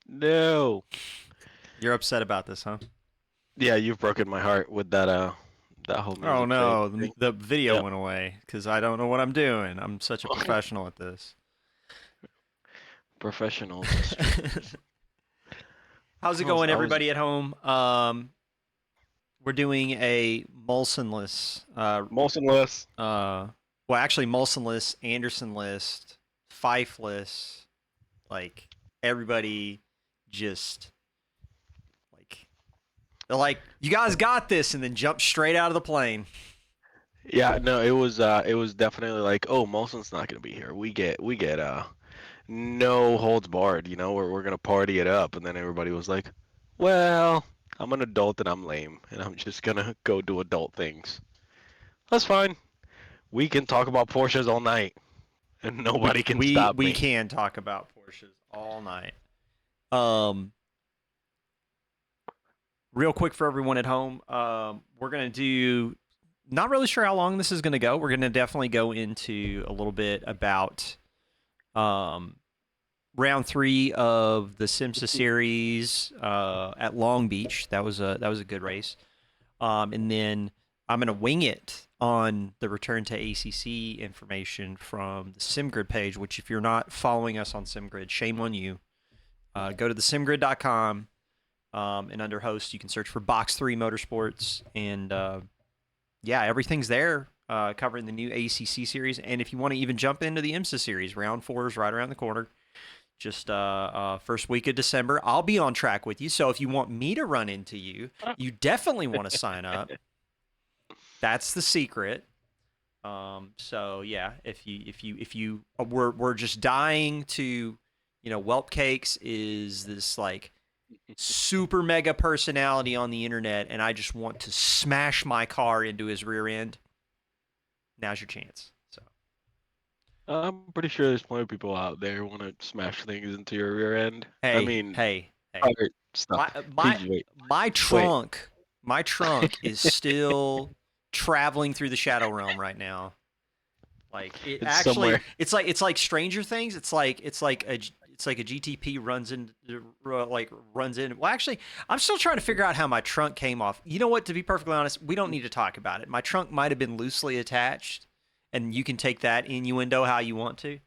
No. You're upset about this, huh? Yeah, you've broken my heart with that whole Oh music no, thing. the video Yep. went away because I don't know what I'm doing. I'm such a professional at this. Professionals and streamers. How's it I was going, I was everybody at home? We're doing a Molsonless, motionless. uh, well, actually Molsonless, Anderson list, Fife list, like everybody just like they're like, you guys got this, and then jump straight out of the plane. Yeah, no, it was definitely like, oh, Molson's not gonna be here. We get no holds barred, we're gonna party it up, and then everybody was like, well, I'm an adult and I'm lame, and I'm just gonna go do adult things. That's fine. We can talk about Porsches all night, and We nobody can we stop we me. can talk about Porsches all night. Um, Real quick for everyone at home, we're gonna do. Not really sure how long this is gonna go. We're gonna definitely go into a little bit about um, round three of the SIMSA series at Long Beach. That was a good race. And then I'm gonna wing it on the return to ACC information from the SimGrid page. Which, if you're not following us on SimGrid, shame on you. Go to the simgrid.com. And under host, you can search for Box3 Motorsports, and yeah, everything's there covering the new ACC series. And if you want to even jump into the IMSA series, round four is right around the corner. Just first week of December, I'll be on track with you. So if you want me to run into you, you definitely want to sign up. That's the secret. So yeah, if you we're just dying to, Whelp Cakes is this like super mega personality on the internet, and I just want to smash my car into his rear end. Now's your chance. So I'm pretty sure there's plenty of people out there who want to smash things into your rear end. I hey, mean, hey, hey, private stuff. my my Please wait. my Wait. trunk, my trunk is still traveling through the shadow realm right now. Like it It's actually, somewhere. it's like Stranger Things. It's like a GTP runs in. Well, actually, I'm still trying to figure out how my trunk came off. You know what? To be perfectly honest, we don't need to talk about it. My trunk might have been loosely attached, and you can take that innuendo how you want to.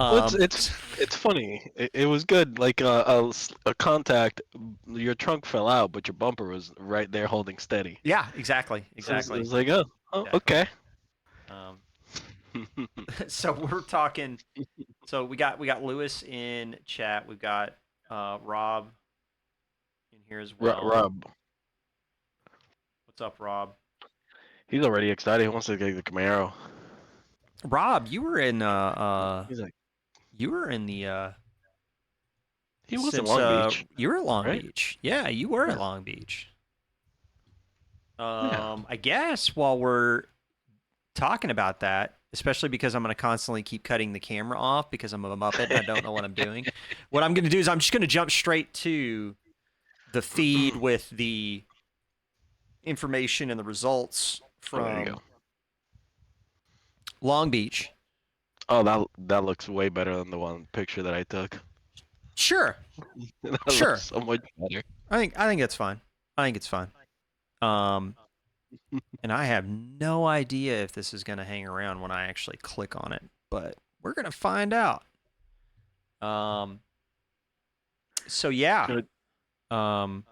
Well, it's Um, it's it's funny. It was good. Like a contact, your trunk fell out, but your bumper was right there holding steady. yeah, exactly, So it exactly, was like, oh, exactly. okay. Um, so we're talking. So we got Lewis in chat. We've got Rob in here as well. Rob, What's up, Rob? he's already excited. He wants to get the Camaro. Rob, He's like, you were in the he was in Long SIMSA. Beach, You were at Long right? Beach. Yeah, you were at Yeah, Long Beach. yeah. I guess while we're talking about that, especially because I'm going to constantly keep cutting the camera off because I'm a Muppet and I don't know what I'm doing. What I'm going to do is I'm just going to jump straight to the feed with the information and the results Oh, there you go. from Long Beach. Oh, that looks way better than the one picture that I took. Sure, That looks sure. so much better. I think it's fine. I think it's fine. Um, and I have no idea if this is going to hang around when I actually click on it, but we're going to find out. Um, so yeah. Good. Um,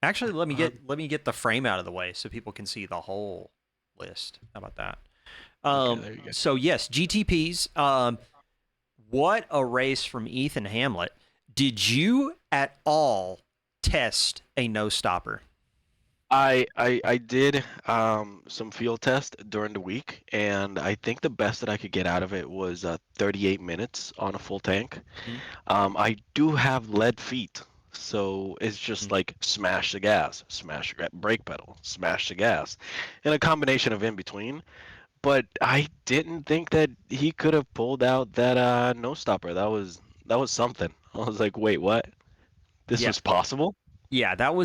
Actually, let me Uh, get let me get the frame out of the way so people can see the whole list. How about that? okay, there you go. So yes, GTPs. What a race from Ethan Hamlet. Did you at all test a no stopper? I did some field test during the week, and I think the best that I could get out of it was 38 minutes on a full tank. Mm-hmm. I do have lead feet, so it's just Mm-hmm. like smash the gas, smash the brake pedal, smash the gas, and a combination of in between. But I didn't think that he could have pulled out that no stopper. That was something. I was like, wait, what? This Yeah, was possible? yeah, that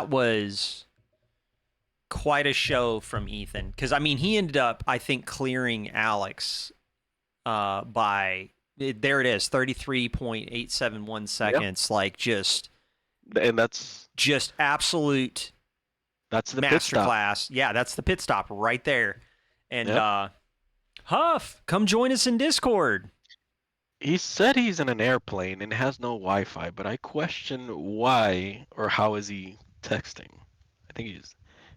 was quite a show from Ethan because I mean he ended up I think clearing Alex by There it is, 33.871 Yeah, seconds. Like and just absolute that's the pit stop. masterclass. Yeah, that's the pit stop right there. And Yep. Huff, come join us in Discord. He said he's in an airplane and has no Wi-Fi, but I question why or how is he texting? I think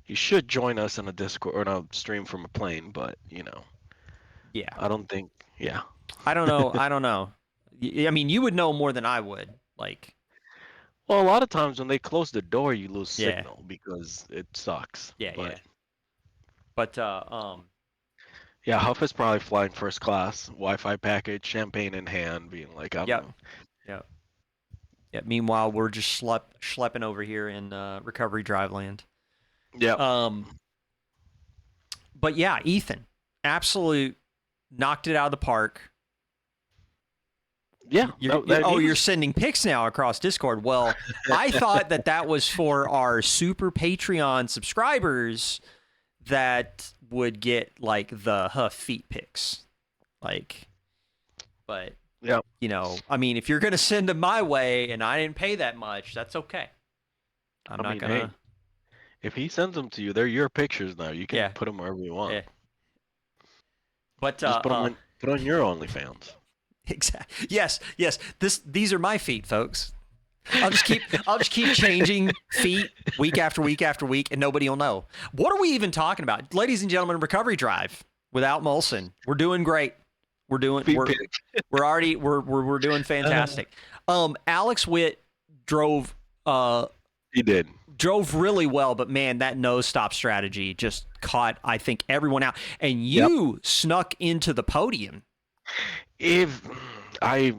he should join us in a Discord or a stream from a plane, but Yeah. I don't think. Yeah. I don't know. I don't know. I mean, you would know more than I would. Like, Well, a lot of times when they close the door, you lose yeah, signal because it sucks. yeah, But yeah. But yeah, Huff is probably flying first class, Wi-Fi package, champagne in hand, being like, I don't yep, know. yep, yep. Meanwhile, we're just schlepping over here in recovery drive land. Yep. Um, but yeah, Ethan, absolute knocked it out of the park. Yeah. That Oh, you're means. sending pics now across Discord. Well, I thought that was for our super Patreon subscribers that would get like the Huff feet pics. Like, but Yeah. I mean, if you're gonna send them my way and I didn't pay that much, that's okay. I'm I not mean, hey, gonna. if he sends them to you, they're your pictures now. You can Yeah, put them wherever you want. yeah. But Just put on your OnlyFans. exactly. Yes, yes. These are my feet, folks. I'll just keep changing feet week after week after week, and nobody will know. What are we even talking about, ladies and gentlemen? Recovery Drive without Molson, we're doing great. We're doing Feet we're pic. we're already we're doing fantastic. Alex Witt drove He did. drove really well, but man, that nose stop strategy just caught, I think, everyone out. And Yep. you snuck into the podium. If I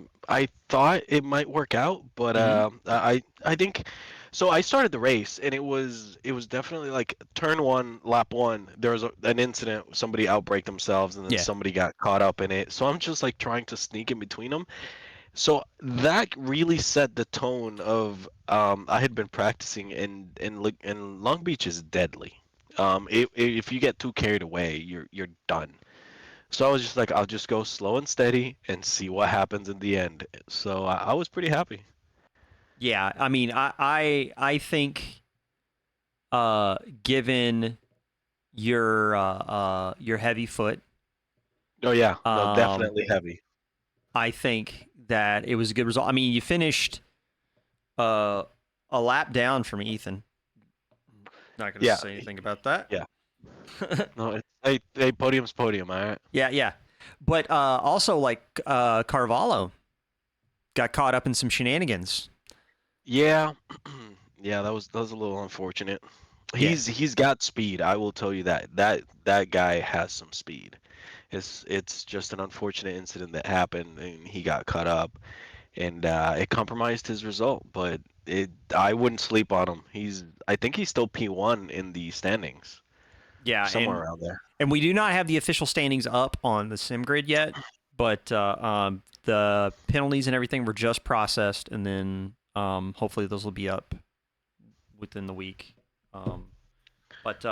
thought it might work out, but Mm-hmm. I think so. I started the race, and it was definitely like turn one, lap one. There was an incident. Somebody outbraked themselves, and then Yeah. somebody got caught up in it. So I'm just like trying to sneak in between them. So that really set the tone of I had been practicing, and Long Beach is deadly. If you get too carried away, you're done. So I was just like, I'll just go slow and steady and see what happens in the end. So I was pretty happy. Yeah. I mean, I think given your heavy foot, Oh yeah, no, um, definitely heavy. I think that it was a good result. I mean, you finished uh a lap down from Ethan. Not gonna Yeah, say anything about that. yeah. No, hey, podium's podium, all right. Yeah, yeah. But also like Carvalho got caught up in some shenanigans. Yeah, yeah, that was a little unfortunate. Yeah. He's got speed. I will tell you that. That guy has some speed. It's just an unfortunate incident that happened, and he got caught up, and it compromised his result. But I wouldn't sleep on him. I think he's still P1 in the standings, Yeah, somewhere around there. and we do not have the official standings up on the sim grid yet, but the penalties and everything were just processed, and then hopefully those will be up within the week. Um, but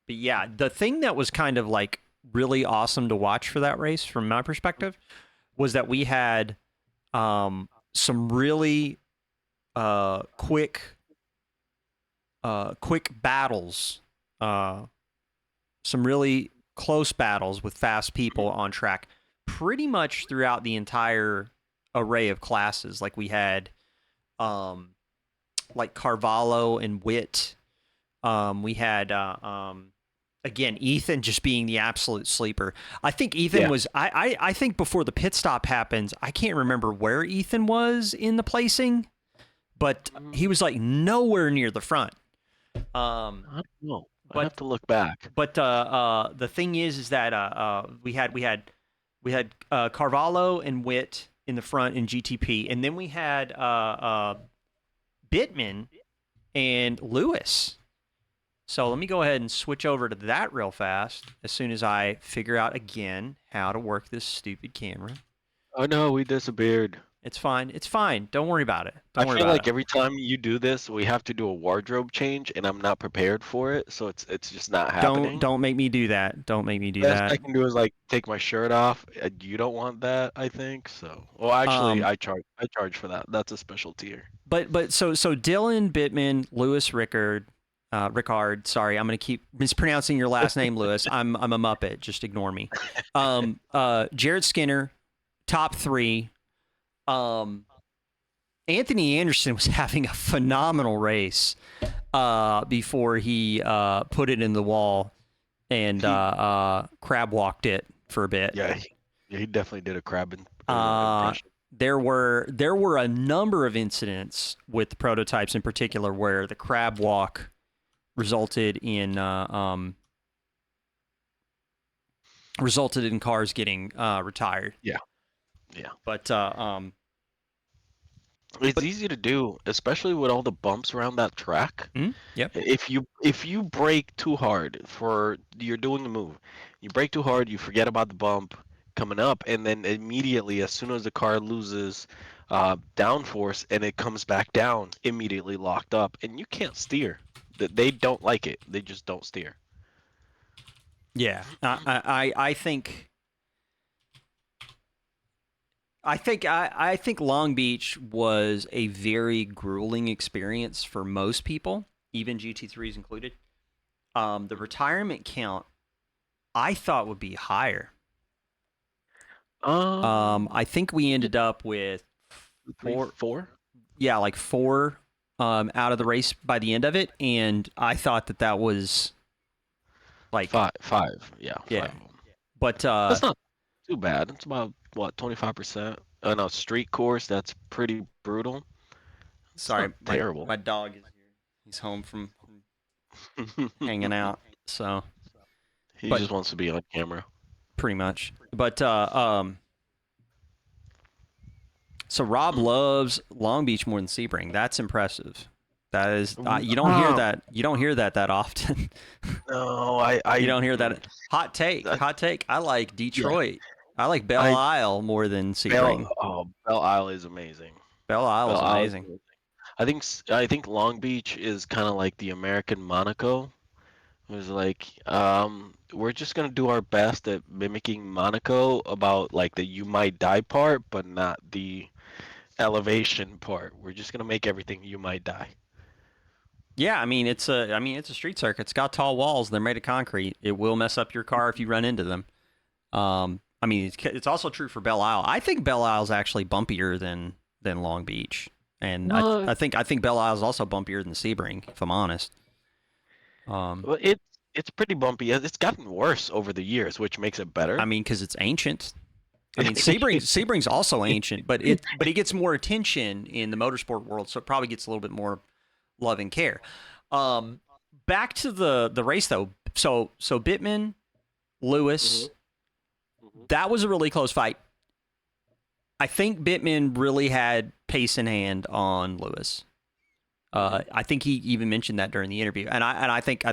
yeah, the thing that was kind of like really awesome to watch for that race, from my perspective, was that we had some really quick battles, uh, some really close battles with fast people on track pretty much throughout the entire array of classes. Like we had like Carvalho and Witt. We had again Ethan just being the absolute sleeper. I think Ethan Yeah. was I think before the pit stop happens, I can't remember where Ethan was in the placing, but he was like nowhere near the front. I don't know. I'd have But to look back. the thing is that we had Carvalho and Witt in the front in GTP, and then we had Bittman and Lewis. So let me go ahead and switch over to that real fast as soon as I figure out again how to work this stupid camera. Oh no, we disappeared. It's fine. It's fine. Don't worry about it. I Don't worry feel about it. like every time you do this, we have to do a wardrobe change, and I'm not prepared for it, so it's just not happening. Don't make me do that. Don't make me do Best I that. can do is like take my shirt off. You don't want that, I think. So, well, actually, Um, I charge for that. That's a special tier. but Dylan Bittman, Lewis Rickard. Sorry, I'm gonna keep mispronouncing your last name, Lewis. I'm a muppet. Just ignore me. Jared Skinner, top three. Um, Anthony Anderson was having a phenomenal race before he put it in the wall and He, crab walked it for a bit. yeah, he definitely did a crab Uh, impression. there were a number of incidents with the prototypes in particular where the crab walk resulted in cars getting retired. Yeah, yeah. But It's but easy to do, especially with all the bumps around that track. yep. If you brake too hard for you're doing the move, you brake too hard, you forget about the bump coming up, and then immediately, as soon as the car loses downforce and it comes back down, immediately locked up, and you can't steer. They don't like it. They just don't steer. Yeah. I think Long Beach was a very grueling experience for most people, even GT3s included. The retirement count I thought would be higher. I think we ended up with Three, four, four, yeah, like four out of the race by the end of it, and I thought that was like, five. Yeah, yeah. five of them. But That's not too bad. It's about what 25%. On a street course, that's pretty brutal. It's sorry, not my terrible. my dog is here. He's home from hanging out, so He but just wants to be on camera. pretty much. But so Rob Mm. loves Long Beach more than Sebring. That's impressive. That is you don't hear Um, that. You don't hear that often. no, You don't hear that. Hot take. that, Hot take. I like yeah, Detroit. I like Belle I Isle more than Bell. Sebring. Oh, Belle Isle is amazing. Belle Isle Belle is Isle is amazing. amazing. I think Long Beach is kind of like the American Monaco. It was like, we're just gonna do our best at mimicking Monaco about like the you might die part, but not the elevation part. We're just gonna make everything you might die. Yeah, I mean it's a street circuit. It's got tall walls. They're made of concrete. It will mess up your car if you run into them. I mean it's also true for Belle Isle. I think Belle Isle is actually bumpier than Long Beach, and I No, I think I think Belle Isle is also bumpier than Sebring, if I'm honest. Um, well, it's pretty bumpy. It's gotten worse over the years, which makes it I better. mean because it's ancient. I mean Sebring's also ancient, but it gets more attention in the motorsport world, so it probably gets a little bit more love and care. Um, Back to the race though. So Bittman, hmm Lewis, hmm that was a really close fight. I think Bittman really had pace in hand on Lewis. hmm I think he even mentioned that during the interview, and I think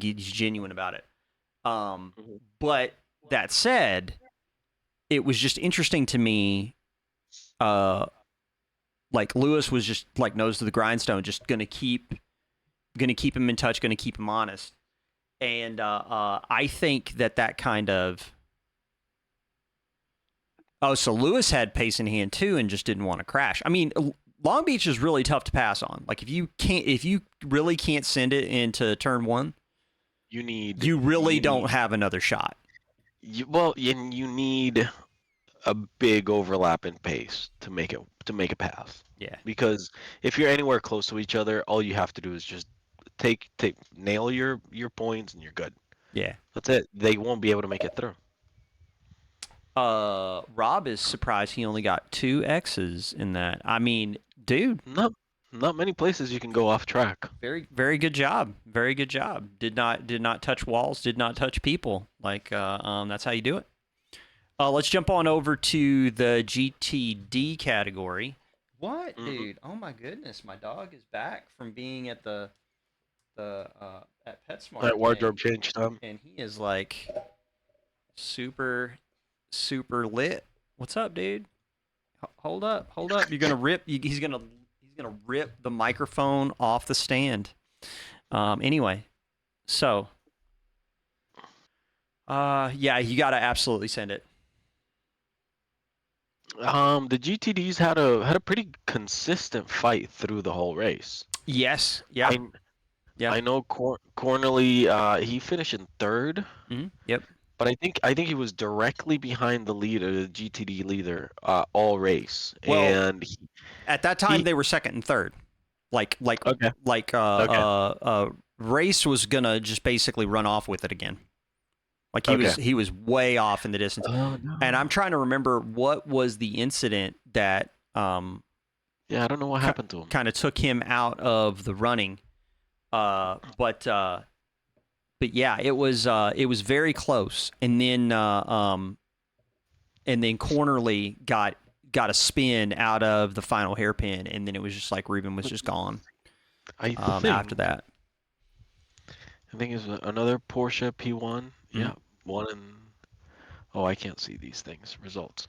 he's genuine about it. Um, hmm but that said, it was just interesting to me. Uh, like Lewis was just like nose to the grindstone, just gonna keep him in touch, gonna keep him honest, and I think that kind of. Oh, so Lewis had pace in hand too, and just didn't want to crash. I mean, Long Beach is really tough to pass on. Like if you really can't send it into turn one, You need you really you don't need have another shot. you need a big overlap in pace to make it pass. Yeah, Because if you're anywhere close to each other, all you have to do is just take nail your points and you're good. yeah. That's it. They won't be able to make it through. Rob is surprised he only got two X's in that. I mean, dude, Not many places you can go off track. very very good job. Very good job. Did not touch walls. Did not touch people. Like that's how you do it. Let's jump on over to the GTD category. What, hmm dude? Oh my goodness, my dog is back from being at the at PetSmart, That wardrobe change time. and he is like super super lit. What's up, dude? hold up, hold up. You're gonna rip. He's gonna rip the microphone off the stand. Anyway, so yeah, you gotta absolutely send it. The GTDs had a pretty consistent fight through the whole race. Yes. Yeah. I Yeah. I know Cornely he finished in third, Yep. but I think he was directly behind the leader, the GTD leader, all race, Well, and at that time he they were second and third. Like like okay like okay race was gonna just basically run off with it again. Like okay. he was way off in the distance. Oh And I'm no. trying to remember what was the incident that Yeah, I don't know what happened to him. kind of took him out of the running. But yeah, it was very close. And then Cornerly got a spin out of the final hairpin, and then it was just like Ruben was just gone I after think that. I think it's another Porsche P1. Mhm. Yeah, one in. Oh, I can't see these things. Results.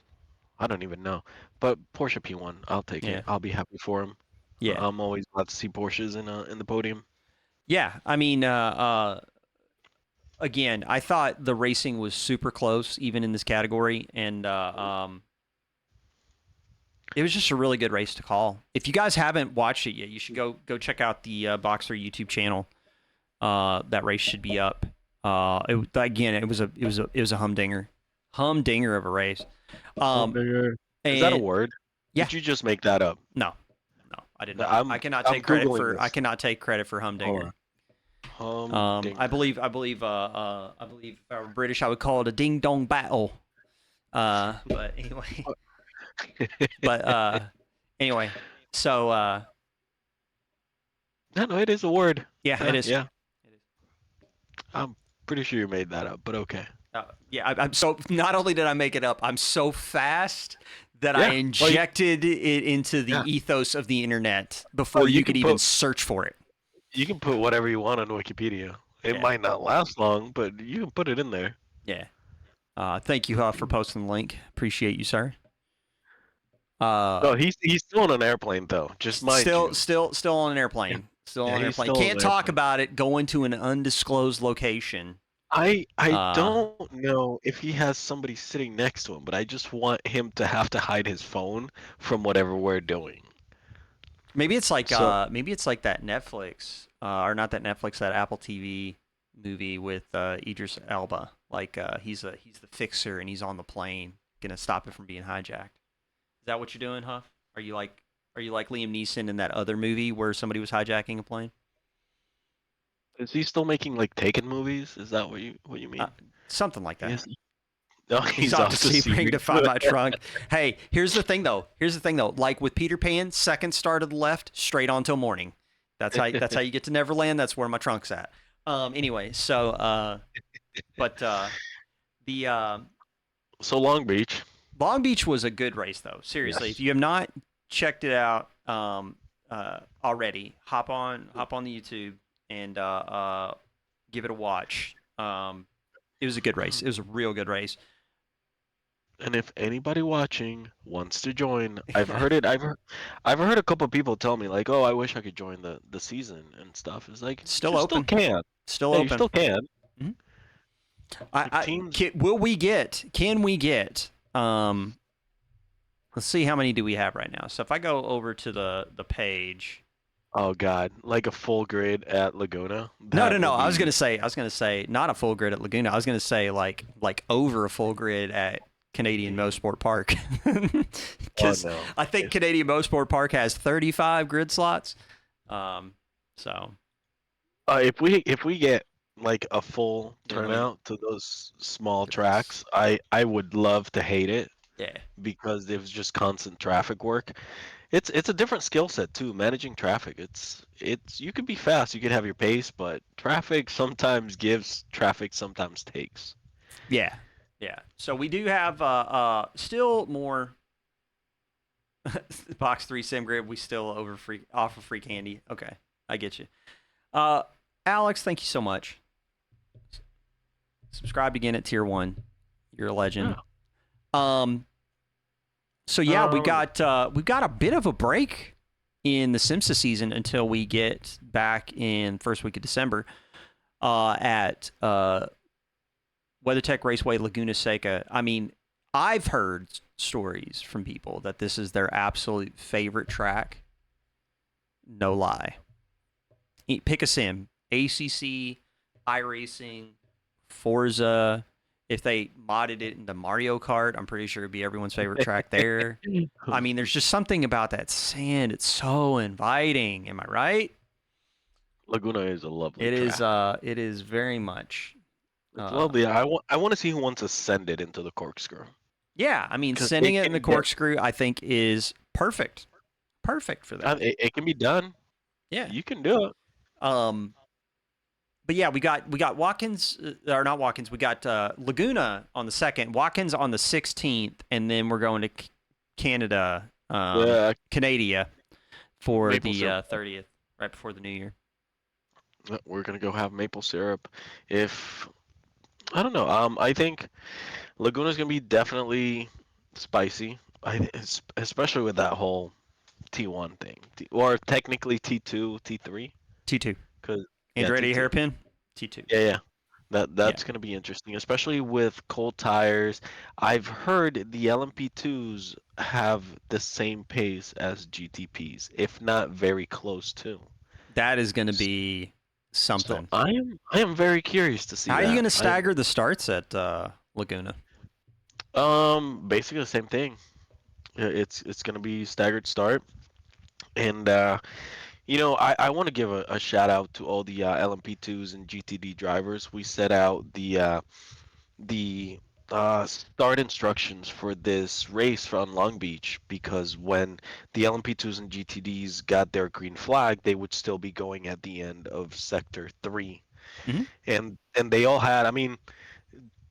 I don't even know. But Porsche P1, I'll take it. Yeah, I'll be happy for him. yeah, I'm always glad to see Porsches in the podium. yeah. I mean, again, I thought the racing was super close, even in this category, and it was just a really good race to call. If you guys haven't watched it yet, you should go check out the Box3 YouTube channel. That race should be up. Again, it was a humdinger of a race. Um, Is that a and word? yeah, Did you just make that up? no, I did not. I'm I cannot I'm take credit googling for I this. cannot take credit for Hold humdinger. on. Humdinger. I believe if I were British, I would call it a ding dong battle. But anyway, but anyway, so No, no, it is a word. yeah, it is. Yeah. It is. I'm pretty sure you made that up, but okay. Yeah, I'm so. Not only did I make it up, I'm so fast that I Yeah. Well, injected it into the yeah. ethos of the internet Oh, before you could even search for it. you can put whatever you want on Wikipedia. It Yeah, might not last long, but you can put it in there. yeah. Thank you for posting the link. Appreciate you, sir. No, Uh, he's still on an airplane though. Just mind still, you. still, still on an Yeah, airplane. Still on yeah, an he's airplane. still on Can't an talk airplane. about it. Going to an undisclosed location. I Uh, don't know if he has somebody sitting next to him, but I just want him to have to hide his phone from whatever we're doing. So maybe it's like that Netflix, or not that Netflix, that Apple TV movie with Idris Elba. Like he's the fixer and he's on the plane, gonna stop it from being hijacked. Is that what you're doing, Huff? Are you like Liam Neeson in that other movie where somebody was hijacking a plane? is he still making like Taken movies? Is that what you Uh, mean? Something like that. Yes. No, He's he's off to off to Sebring Sebring. to find my trunk. Hey, here's the thing though. Like with Peter Pan, second star to the left, straight on till morning. That's how you get to Neverland. That's where my trunk's at. Anyway, so but the So Long Beach. Long Beach was a good race though. Seriously, if Yes. you have not checked it out already, hop on the YouTube and give it a watch. It was a good race. It was a real good race. And if anybody watching wants to join, I've heard it. I've heard a couple of people tell me like, "Oh, I wish I could join the season and stuff." It's like Still you still open. can. Still Yeah, you open. still can. Mhm. If teams, Will we get? Can we get? Let's see how many do we have right now. So if I go over to the page. oh God, like a full grid at Laguna, No, that no, no. would be. I was gonna say not a full grid at Laguna. I was gonna say like over a full grid at Canadian Motorsport Park, Oh because no. I think Canadian Motorsport Park has 35 grid slots. So If we get like a full then we turnout to those small tracks, I would love to hate it yeah. because it was just constant traffic work. It's a different skill set too, managing traffic. It's you could be fast, you could have your pace, but traffic sometimes gives, traffic sometimes takes. Yeah, yeah. So we do have still more Box 3 sim grid. We still offer free candy. Okay, I get you. Uh, Alex, thank you so much. Subscribed again at tier 1. You're a legend. Yeah. Um, So yeah, Um, we've got a bit of a break in the SIMSA season until we get back in first week of December at WeatherTech Raceway Laguna Seca. I mean, I've heard stories from people that this is their absolute favorite track. No lie. Pick a sim. ACC, iRacing, Forza. If they modded it into Mario Kart, I'm pretty sure it'd be everyone's favorite track there. I mean, there's just something about that sand. It's so inviting. Am I right? Laguna is a lovely track. It is very much. It's Uh, lovely. I want to see who wants to send it into the corkscrew yeah, I mean, because sending it it in the can get corkscrew, I think, is perfect. Perfect for that. it can be done. Yeah. You can do it. Um, but yeah, we got Watkins or not Watkins. We got Laguna on the 2nd, Watkins on the 16th, and then we're going to Canada, Yeah, Canada for maple the syrup. 30th, right before the New Year. We're gonna go have maple syrup. If I don't know, I think Laguna's gonna be definitely spicy. Especially with that whole T1 thing, or technically T2, T3, T2, because yeah, Andretti T2. hairpin, T2. Yeah, yeah. Yeah, That's gonna be interesting, especially with cold tires. I've heard the LMP2s have the same pace as GTPs, if not very close to. that is going to S- be So something. I am very curious to see How are you that. going to I'm stagger the starts at Laguna? basically the same thing. It's gonna be staggered start, and I want to give a shout out to all the LMP2s and GTD drivers. We set out the start instructions for this race on Long Beach because when the LMP2s and GTDs got their green flag, they would still be going at the end of Sector 3. Hmm. And they all had, I mean,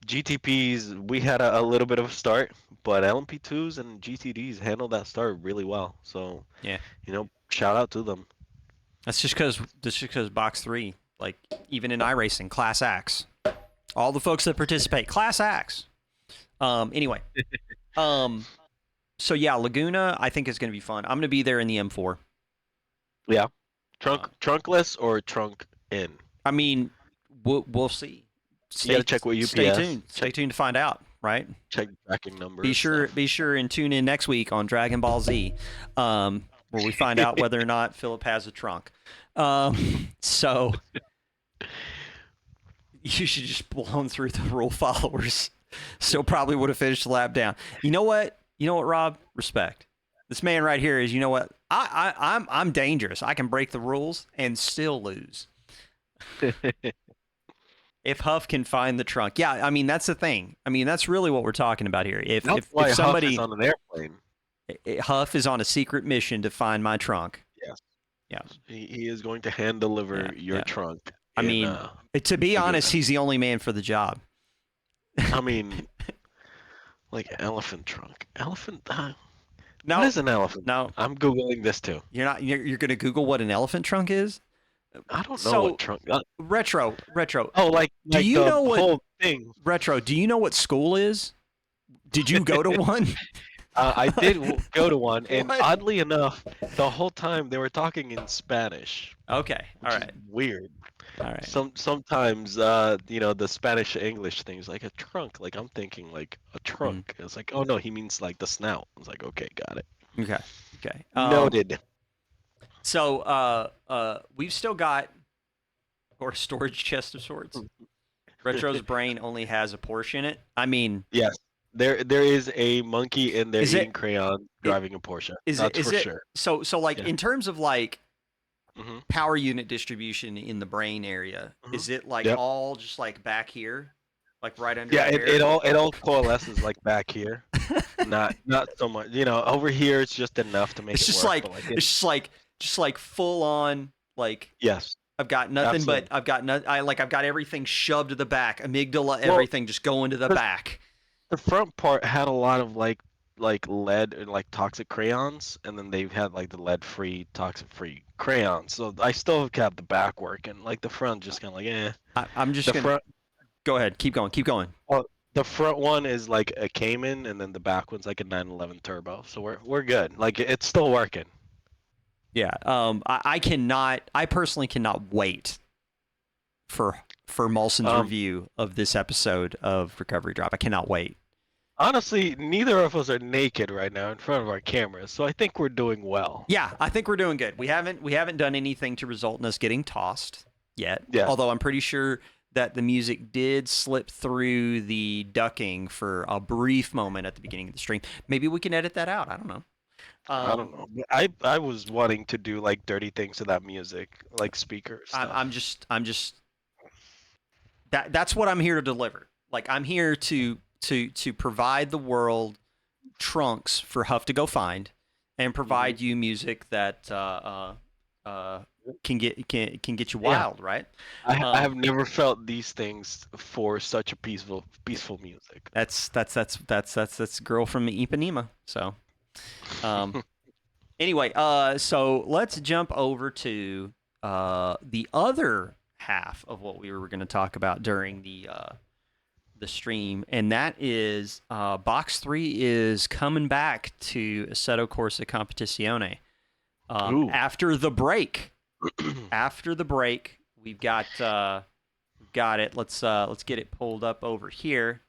GTPs, we had a little bit of a start, but LMP2s and GTDs handled that start really well. So, Yeah, shout out to them. that's just because Box 3, like even in iRacing, class acts. All the folks that participate, class acts. Anyway, um, so yeah, Laguna, I think is going to be fun. I'm going to be there in the M4. Yeah. Uh, Trunkless or trunk in? I mean, we'll see. You got to Stay check with stay UPS. tuned. Stay tuned to find out. Right. Check tracking Be numbers sure stuff. be sure and tune in next week on Dragon Ball Z, where we find out whether or not Philip has a trunk. So you should just blown through the rule followers. Still probably would have finished the lap down. You know what? You know what, Rob? Respect. This man right here is. You know what? I'm dangerous. I can break the rules and still lose. If Huff can find the trunk, yeah. I mean that's the thing. I mean that's really what we're talking about here. If That's if if why Huff is somebody on an airplane. Huff is on a secret mission to find my trunk. Yes. Yeah, He is going to hand yeah, deliver your yeah. trunk I in mean, to be Laguna. honest, he's the only man for the job. I mean, like elephant trunk. Elephant. What No, is an elephant? no, I'm googling this too. you're not. You're going to Google what an elephant trunk is. I don't know what So trunk. retro. Oh, Do like you the know what whole thing. retro? Do you know what school is? Did you go to one? I did go to one, and What? oddly enough, the whole time they were talking in Spanish, Okay, all which is right, weird. all right. Sometimes the Spanish to English things like a trunk. Like I'm thinking like a Mm, trunk. It's like, oh no, he means like the snout. I was like, okay, got it. okay, okay. Noted. So we've still got or storage chest of sorts. Retro's brain only has a Porsche in it. I mean, Yes. There is a monkey in there is eating it crayon it driving a Porsche. is it That's is for it sure. so like Yeah. in terms of like Mhm. power unit distribution in the brain area, Mhm. is it like Yep. all just like back here, like right under Yeah, the hair? it all coalesces like back here. Not so much. Over here it's just enough to make It's it just work, like but it's just like full on like yes, I've got nothing but absolutely. I've got everything shoved to the back, amygdala, Well, everything just going to the 'cause back. the front part had a lot of like lead and like toxic crayons, and then they've had like the lead free, toxic free crayons. So I still have kept the back work, and like the front just kind of like I'm just The gonna front go ahead, keep going, keep going. The front one is like a Cayman, and then the back one's like a 911 Turbo. So we're good. Like it's still working. Yeah. I cannot. I personally cannot wait for Molson's Um, review of this episode of Recovery Drop. I cannot wait. Honestly, neither of us are naked right now in front of our cameras, so I think we're doing well. Yeah, I think we're doing good. We haven't done anything to result in us getting tossed yet. Yeah, Although I'm pretty sure that the music did slip through the ducking for a brief moment at the beginning of the stream. Maybe we can edit that out. I don't know. I don't know. I was wanting to do like dirty things to that music, like speaker I'm stuff. just that's what I'm here to deliver. Like I'm here to provide the world trunks for Huff to go find, and Hmm. provide you music that can get you Yeah, wild, right? I Um, have never felt these things for such a peaceful music. that's girl from Ipanema. So um, anyway, so let's jump over to the other half of what we were going to talk about during the stream, and that is Box 3 is coming back to Assetto Corsa Competizione. Ooh. After the break, we've got it. Let's get it pulled up over here.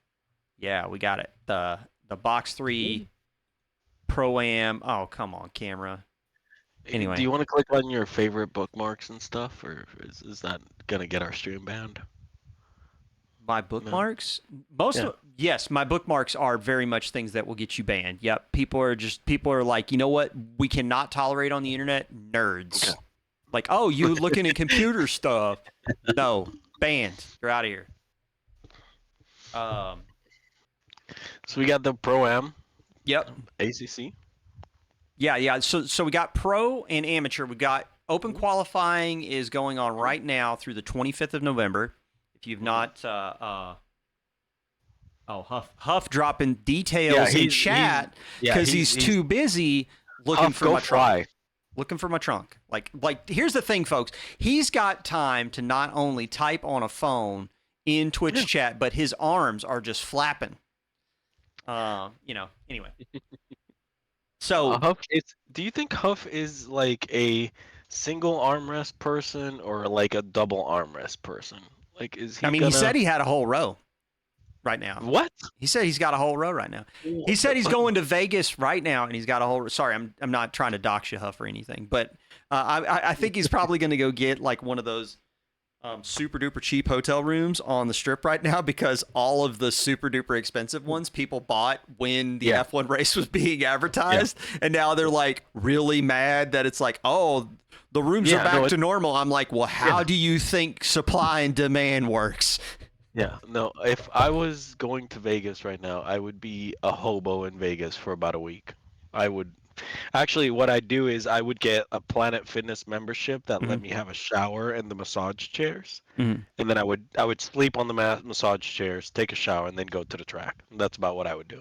Yeah, we got it. The Box 3 Pro Am. Oh, come on, camera. Do Anyway, you want to click on your favorite bookmarks and stuff, or is that gonna get our stream banned? my No. bookmarks. Most Yeah. of yes, my bookmarks are very much things that will get you banned. Yep, people are like, you know what? We cannot tolerate on the internet Okay. nerds. Like, oh, you looking at computer stuff? No, banned. You're out of here. Um, So we got the Pro Am yep. ACC. Yeah. So we got pro and amateur. We got open qualifying is going on right now through the 25th of November. If you've Mhm. not, Huff dropping Yeah, details in he's chat yeah because he's he's too busy looking Huff, for go my trunk. fly. Looking for my trunk. Like here's the thing, folks. He's got time to not only type on a phone in Yeah. Twitch chat, but his arms are just flapping. Anyway. So Huff is. Do you think Huff is like a single armrest person or like a double armrest person? Like, is I he mean, he said gonna he had a whole row right now. what? He said he's got a whole row right now. He said he's going to Vegas right now, and he's got a whole. Sorry, I'm not trying to dox you, Huff, or anything, but I think he's probably going to go get like one of those super duper cheap hotel rooms on the strip right now because all of the super duper expensive ones people bought when the Yeah. F1 race was being Yeah. advertised, and now they're like really mad that it's like, oh, the rooms are Yeah. back No. to normal. I'm like, well, how Yeah. do you think supply and demand works? Yeah. No. If I was going to Vegas right now, I would be a hobo in Vegas for about a week. I would actually. What I do is I would get a Planet Fitness membership that let Mhm. me have a shower and the massage chairs. Mhm. And then I would sleep on the massage chairs, take a shower, and then go to the track. That's about what I would do.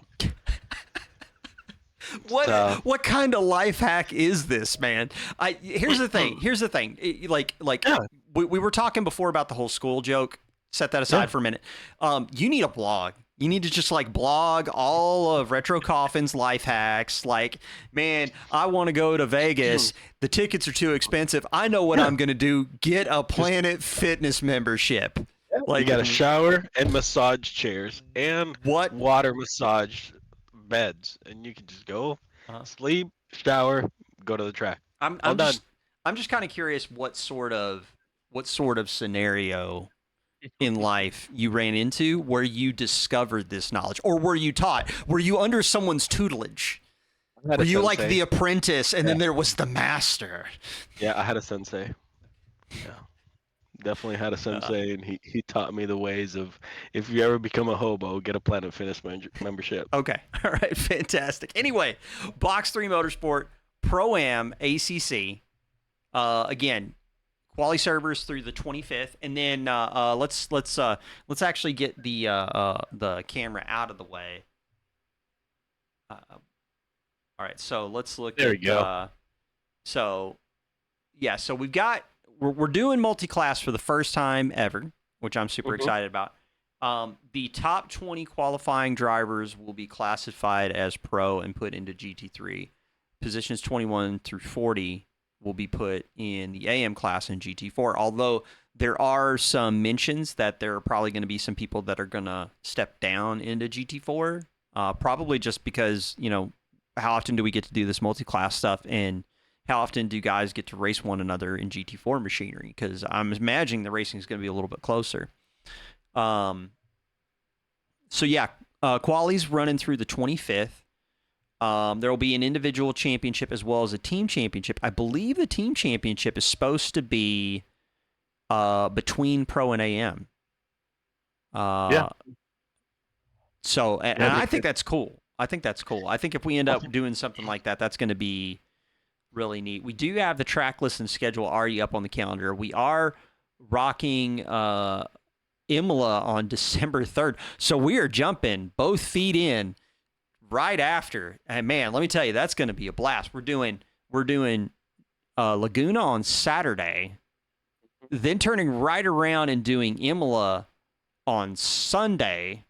What So what kind of life hack is this, man? I here's the thing. Here's the thing. Like yeah, we were talking before about the whole school joke. Set that yeah, aside for a minute. You need a blog. You need to just like blog all of Retro Coffin's life hacks. Like, man, I want to go to Vegas. The tickets are too expensive. I know what yeah. I'm gonna do. Get a Just Planet Fitness membership. you Like, got a shower and massage chairs and what? water massage beds, and you can just go Uh, sleep, shower, go to the track. I'm All I'm done. just I'm just kind of curious what sort of scenario in life you ran into where you discovered this knowledge, or were you taught? Were you under someone's tutelage? I had Were a you like sensei. the apprentice and Yeah, then there was the master? yeah, I had a sensei. Yeah, definitely had a Uh, sensei, and he taught me the ways of if you ever become a hobo, get a Planet Fitness membership. okay. All right. Fantastic. Anyway, Box 3 Motorsport Pro Am ACC. Again, quali servers through the 25th, and then let's actually get the camera out of the way. All right, so let's look There we at go. so yeah, so we're doing multi-class for the first time ever, which I'm super Hmm. excited about. The top 20 qualifying drivers will be classified as pro and put into GT3. Positions 21 through 40 will be put in the AM class in GT4. Although there are some mentions that there are probably going to be some people that are going to step down into GT4, probably just because, how often do we get to do this multi-class stuff, and how often do guys get to race one another in GT4 machinery? Because I'm imagining the racing is going to be a little bit closer. So yeah, quali's running through the 25th. There will be an individual championship as well as a team championship. I believe the team championship is supposed to be between pro and AM. Yeah. So, and Yeah, I think that's cool. I think if we end up doing something like that, that's going to be really neat. We do have the track list and schedule already up on the calendar. We are rocking Imola on December 3rd. So we are jumping both feet in right after. And man, let me tell you, that's going to be a blast. We're doing Laguna on Saturday, then turning right around and doing Imola on Sunday.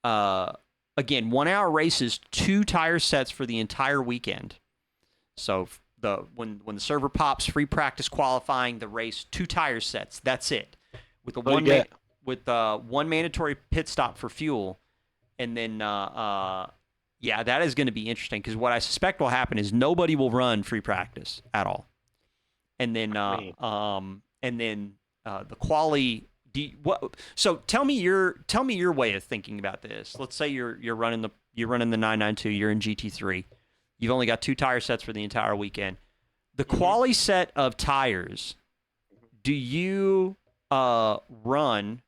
Again, 1 hour races, 2 tire sets for the entire weekend. So when the server pops, free practice qualifying, the race, 2 tire sets. That's it. With one mandatory pit stop for fuel, and then yeah, that is going to be interesting, because what I suspect will happen is nobody will run free practice at all, and then the quali. So tell me your way of thinking about this. Let's say you're running the 992. You're in GT3. You've only got 2 tire sets for the entire weekend. The quali set of tires. Do you run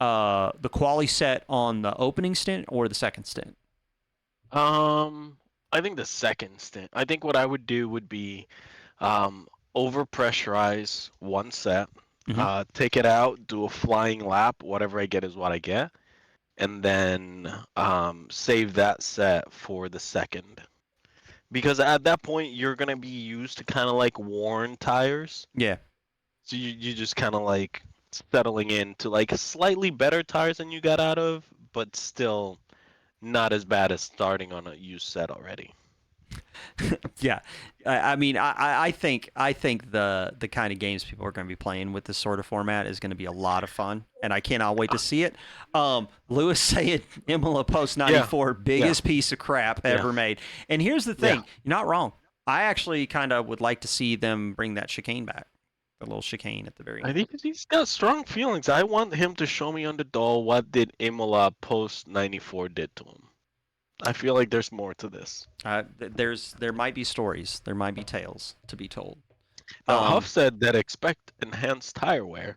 the quali set on the opening stint or the second stint? I think the second stint. I think what I would do would be over pressurize one set, take it out, do a flying lap, whatever I get is what I get, and then save that set for the second. Because at that point you're gonna be used to kind of like worn tires. Yeah. So you just kind of like settling into like slightly better tires than you got out of, but still not as bad as starting on a used set already. Yeah, I mean, I think the kind of games people are going to be playing with this sort of format is going to be a lot of fun, and I cannot wait to see it. Lewis saying Imola Post 94, biggest piece of crap ever made. And here's the thing, you're not wrong. I actually kind of would like to see them bring that chicane back, the little chicane at the very end. I think he's got strong feelings. I want him to show me on the doll what did Imola Post 94 did to him. I feel like there's more to this. There might be stories, there might be tales to be told. Now, Huff said that expect enhanced tire wear,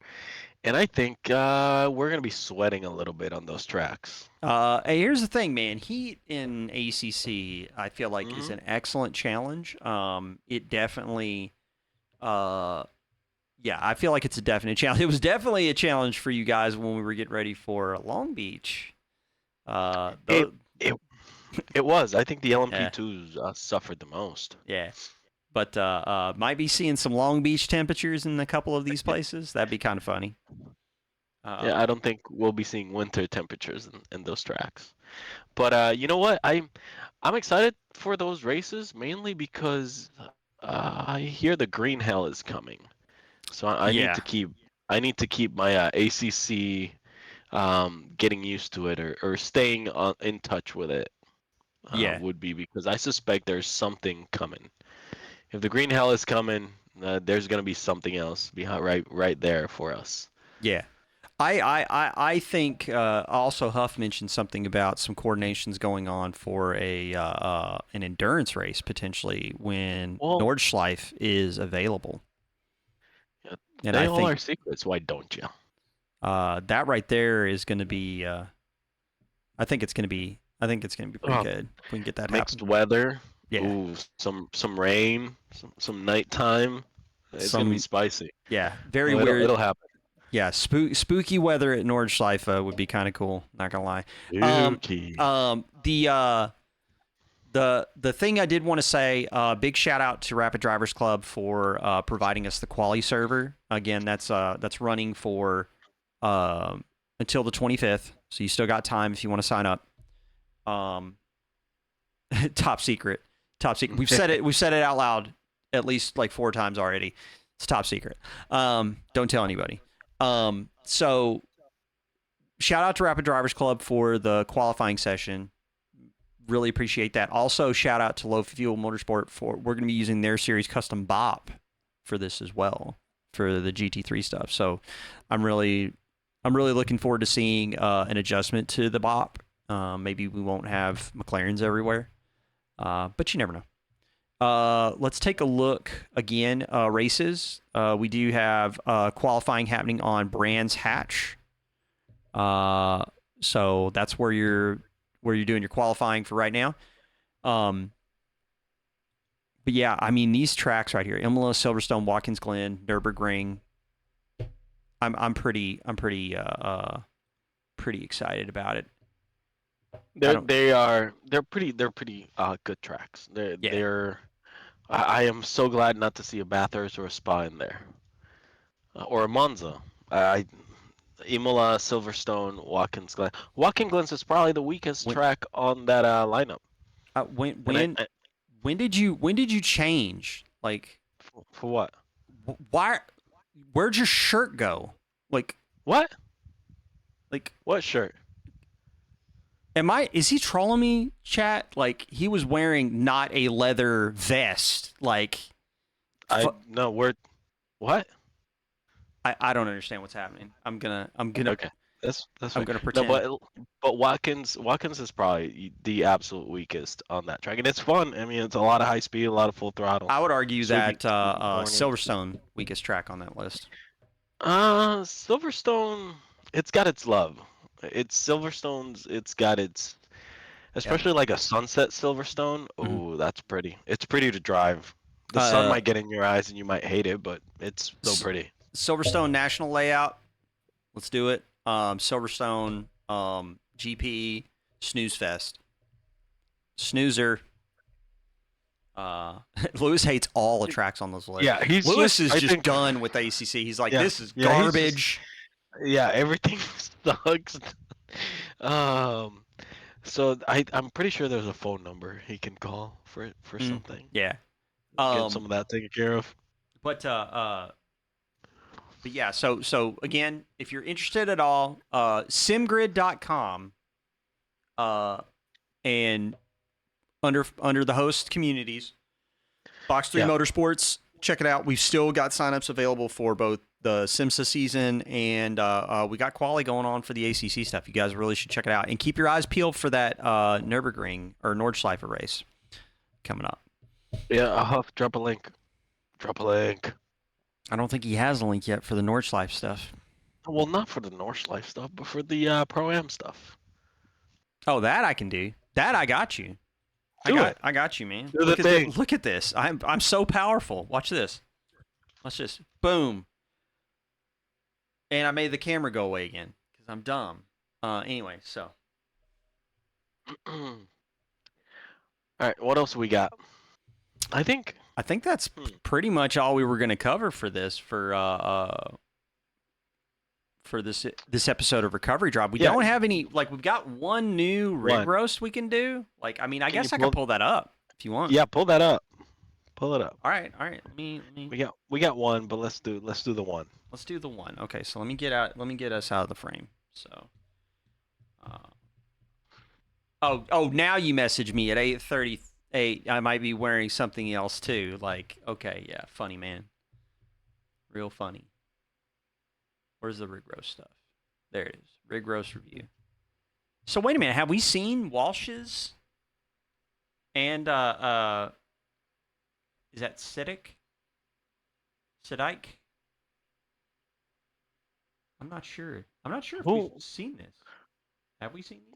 and I think we're gonna be sweating a little bit on those tracks. Hey, here's the thing, man. Heat in ACC, I feel like is an excellent challenge. It definitely, yeah, I feel like it's a definite challenge. It was definitely a challenge for you guys when we were getting ready for Long Beach. It was. I think the LMP2s suffered the most. Yeah. But might be seeing some Long Beach temperatures in a couple of these places. That'd be kind of funny. Yeah, I don't think we'll be seeing winter temperatures in those tracks. But you know what? I'm excited for those races, mainly because I hear the green hell is coming. So I need to keep my ACC getting used to it, or staying in touch with it. Would be, because I suspect there's something coming. If the green hell is coming, there's gonna be something else behind, right there for us. Yeah, I think also Huff mentioned something about some coordinations going on for an endurance race potentially when Nordschleife is available. Yeah, and I think all our secrets. Why don't you? That right there is going to be. I think it's going to be pretty good if we can get that mixed weather. Yeah. Ooh, some rain, some nighttime. It's gonna be spicy. Yeah, very weird. It'll happen. Yeah, spooky weather at Nordschleife would be kind of cool. Not gonna lie. Spooky. The thing I did want to say, big shout out to Rapid Drivers Club for providing us the quali server. Again, that's running for until the 25th, so you still got time if you want to sign up. Top secret. Top secret. We've said it. We've said it out loud at least like 4 times already. It's top secret. Don't tell anybody. So shout out to Rapid Drivers Club for the qualifying session. Really appreciate that. Also, shout out to Low Fuel Motorsport for we're going to be using their series custom bop for this as well for the GT3 stuff. So I'm really looking forward to seeing an adjustment to the bop. Maybe we won't have McLarens everywhere, but you never know. Let's take a look again. Races. We do have qualifying happening on Brands Hatch. So that's where you're doing your qualifying for right now. But yeah, I mean these tracks right here: Imola, Silverstone, Watkins Glen, Nürburgring. I'm pretty excited about it. They're pretty good tracks. I am so glad not to see a Bathurst or a Spa in there, or a Monza. Imola, Silverstone, Watkins Glen. Watkins Glen is probably the weakest track on that lineup. When did you change? Like for what? Why? Where'd your shirt go? Like what? Like what shirt? Is he trolling me, chat? Like he was wearing not a leather vest. Like no, what? I don't understand what's happening. I'm gonna okay. That's I'm gonna pretend. No, but Watkins is probably the absolute weakest on that track, and it's fun. I mean, it's a lot of high speed, a lot of full throttle. I would argue that Silverstone weakest track on that list. Silverstone, it's got its love. It's got its, especially like a sunset Silverstone. Oh, that's pretty. It's pretty to drive. The sun might get in your eyes and you might hate it, but it's so pretty. Silverstone national layout. Let's do it. Silverstone GP Snooze Fest. Snoozer. Lewis hates all the tracks on this list. Yeah, Lewis is just done with ACC. He's like, this is garbage. Everything sucks. So I'm pretty sure there's a phone number he can call for something. Yeah. Get some of that taken care of. But yeah, so again, if you're interested at all, simgrid.com, and under the host communities, Box3 Motorsports, check it out. We've still got signups available for both the SIMSA season and we got quali going on for the ACC stuff. You guys really should check it out and keep your eyes peeled for that Nürburgring or Nordschleife race coming up. Yeah, I'll have drop a link. I don't think he has a link yet for the Nordschleife stuff. Well, not for the Nordschleife stuff, but for the Pro-Am stuff. Oh, that I can do. That I got you. I got you, man. Do the thing. Look at this. I'm so powerful. Watch this. Watch this. Boom. And I made the camera go away again because I'm dumb. Anyway, so. All right, what else we got? I think that's pretty much all we were going to cover for this this episode of Recovery Drive. We don't have any, like, we've got one new rig roast we can do. Like, I mean, I guess I can pull that up if you want. Yeah, pull that up. Pull it up. All right. Let me. We got one, but let's do the one. Let's do the one. Okay, so let me get us out of the frame. So, now you message me at 8:38. I might be wearing something else too. Like, okay, yeah, funny man, real funny. Where's the rig roast stuff? There it is. Rig roast review. So wait a minute, have we seen Walsh's? And is that Siddick? I'm not sure. If we've seen this. Have we seen these?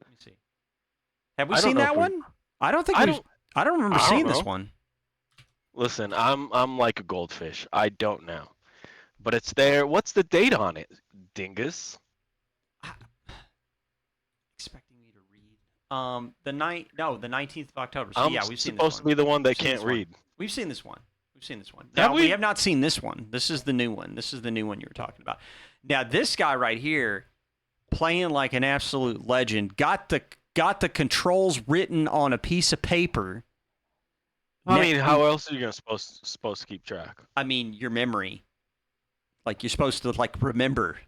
Let me see. Have we seen that one? I don't remember seeing this one. Listen, I'm like a goldfish. I don't know. But it's there. What's the date on it, dingus? Expecting me to read. The 19th of October. So I'm yeah, we've seen this one. supposed to be the one that can't read. We've seen this one. Now, we have not seen this one. This is the new one. You were talking about. Now, this guy right here playing like an absolute legend. Got the controls written on a piece of paper. I mean, how else are you supposed to keep track? I mean, your memory. Like you're supposed to like remember.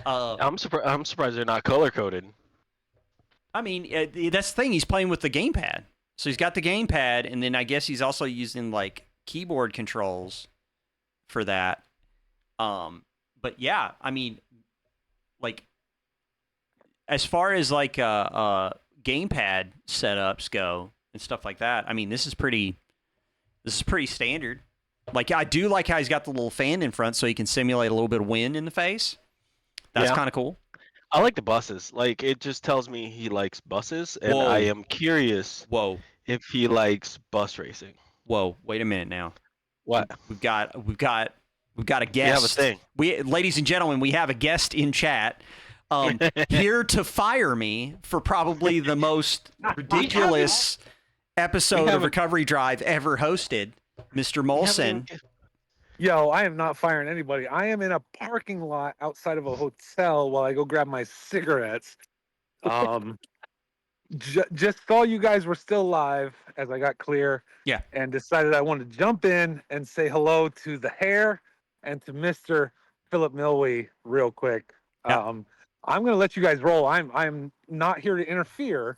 I'm surprised they're not color coded. I mean, that's the thing. He's playing with the gamepad, so he's got the gamepad, and then I guess he's also using like keyboard controls for that. But yeah, I mean, like as far as like gamepad setups go and stuff like that, I mean, this is pretty standard. Like I do like how he's got the little fan in front so he can simulate a little bit of wind in the face. That's kind of cool. I like the buses. Like it just tells me he likes buses, and Whoa. I am curious Whoa. if he likes bus racing. Whoa, wait a minute now. What? We've got a guest. We have a thing. Ladies and gentlemen, we have a guest in chat. Here to fire me for probably the most ridiculous episode of Recovery Drive ever hosted, Mr. Molson. Yo, I am not firing anybody. I am in a parking lot outside of a hotel while I go grab my cigarettes. Just saw you guys were still live as I got clear. Yeah. And decided I wanted to jump in and say hello to the hair and to Mr. Philip Milwee real quick. Yeah. I'm going to let you guys roll. I'm not here to interfere.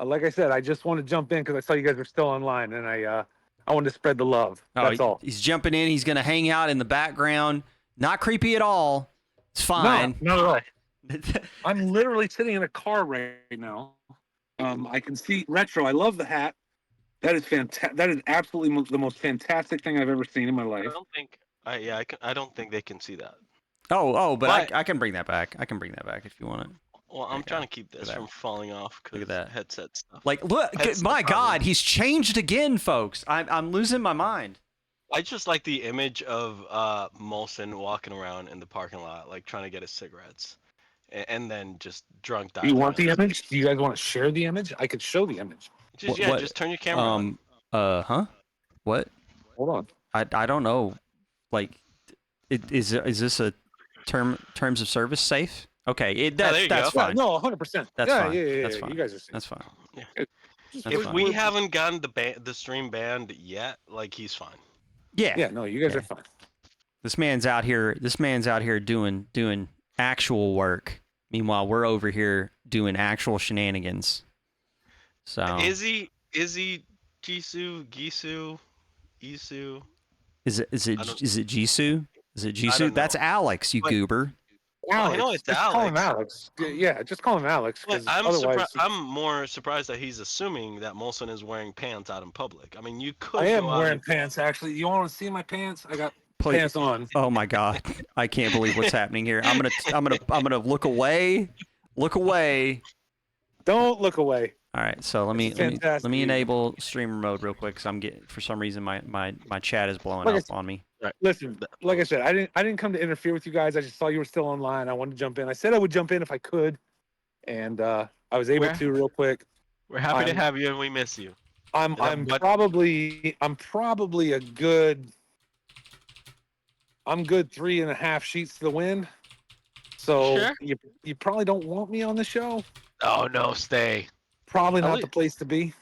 Like I said, I just want to jump in because I saw you guys were still online, and I wanted to spread the love. That's all. He's jumping in. He's going to hang out in the background. Not creepy at all. It's fine. No, not at all. I'm literally sitting in a car right now. I can see retro. I love the hat. That is fantastic. That is absolutely the most fantastic thing I've ever seen in my life. I don't think they can see that. But I can bring that back. I can bring that back if you want it. Well, I'm trying to keep this from falling off because Look at that headset stuff. Like, look, my God, he's changed again, folks. I'm losing my mind. I just like the image of Molson walking around in the parking lot, like trying to get his cigarettes, and then just drunk. Do you want the image? Do you guys want to share the image? I could show the image. Just turn your camera on. Huh? What? Hold on. I don't know. Like, is this a terms of service safe? Okay, that's fine. No, 100%. That's fine. Yeah. That's fine. You guys are safe. That's fine. Yeah. That's if fine. we haven't gotten the stream banned yet, like he's fine. Yeah. No, you guys are fine. This man's out here doing actual work. Meanwhile, we're over here doing actual shenanigans. So Is he Jisoo, Gisu, Isu? Is it Jisoo? Is it Jisoo? That's Alex, you goober. Alex. I know it's just Alex. call him Alex. Yeah, just call him Alex. I'm more surprised that he's assuming that Molson is wearing pants out in public. I mean, you could. I am wearing pants, actually. You want to see my pants? I got pants on. Oh my God, I can't believe what's happening here. I'm gonna look away. Look away. Don't look away. All right, so let me enable streamer mode real quick because for some reason my chat is blowing up on me. Right. Listen, like I said, I didn't come to interfere with you guys. I just saw you were still online. I wanted to jump in. I said I would jump in if I could, and I was able to real quick. We're happy to have you, and we miss you. I'm probably a good 3.5 sheets to the wind. So sure? you probably don't want me on the show. Oh no, stay. Probably not the place to be.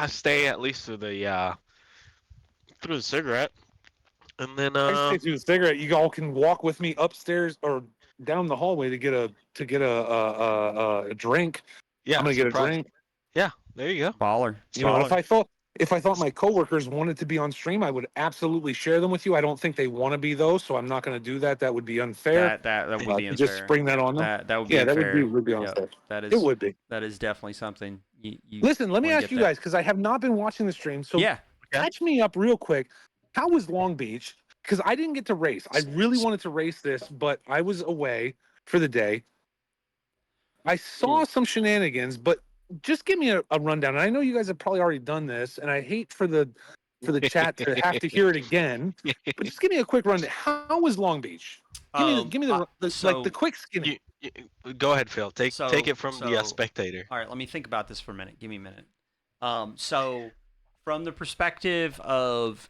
Stay at least through the cigarette, and then I stay through the cigarette. You all can walk with me upstairs or down the hallway to get a drink. Yeah, I'm gonna get a drink. Yeah, there you go. Baller. You know, if I thought my coworkers wanted to be on stream, I would absolutely share them with you. I don't think they want to be though, so I'm not going to do that. That would be unfair. That would be unfair. Just spring that on them. That would be unfair. That would be unfair. It would be. That is definitely something. You Listen, let me ask you guys because I have not been watching the stream. So catch me up real quick. How was Long Beach? Because I didn't get to race. I really wanted to race this, but I was away for the day. I saw some shenanigans, but just give me a rundown. And I know you guys have probably already done this, and I hate for the chat to have to hear it again. But just give me a quick rundown. How was Long Beach? Give me the quick skinny. Go ahead, Phil. Take it from the spectator. All right, let me think about this for a minute. Give me a minute. So from the perspective of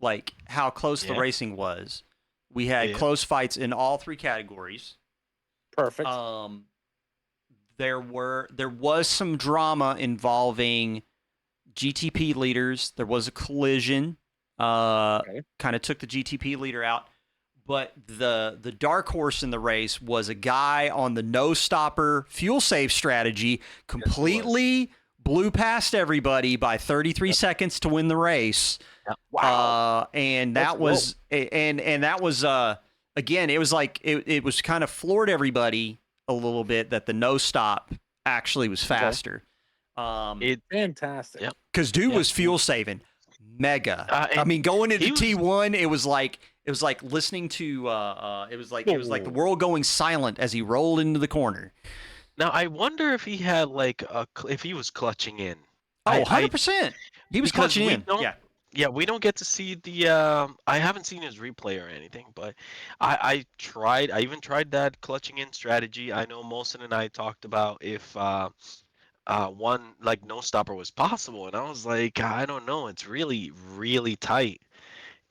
like how close the racing was, we had close fights in all three categories. Perfect. There was some drama involving GTP leaders. There was a collision. Kind of took the GTP leader out. But the dark horse in the race was a guy on the no stopper fuel save strategy, completely blew past everybody by 33 seconds to win the race. Wow. And that was again, it was like it was kind of floored everybody a little bit that the no stop actually was faster. Fantastic. Because dude was fuel saving mega. I mean, going into T1, it was like listening to it was like the world going silent as he rolled into the corner. Now I wonder if he had like if he was clutching in. Oh, 100%. He was clutching in. Yeah, we don't get to see the I haven't seen his replay or anything, but I even tried that clutching in strategy. I know Molson and I talked about if one like no stopper was possible, and I was like, I don't know, it's really, really tight.